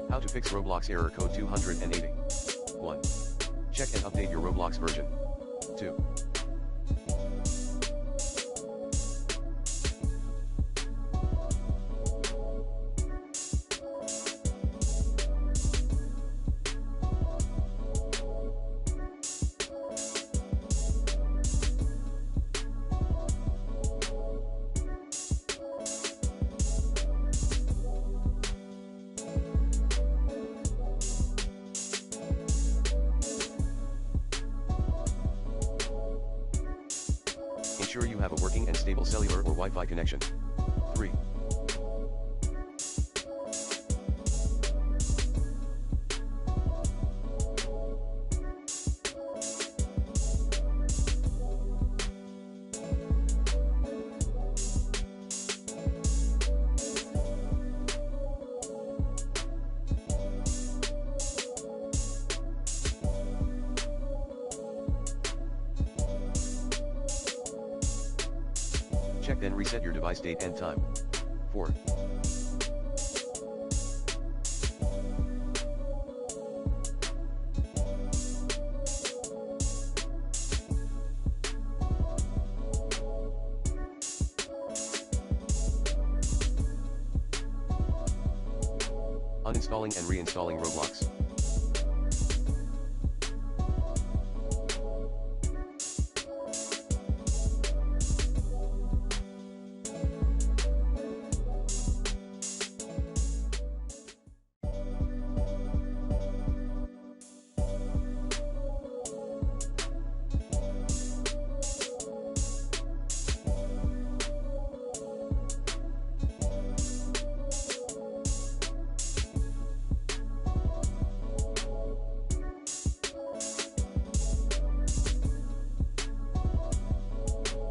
How to fix Roblox error code 280. 1. Check and update your Roblox version. 2. Ensure you have a working and stable cellular or Wi-Fi connection. 3. Check then reset your device date and time. 4. Uninstalling and reinstalling Roblox.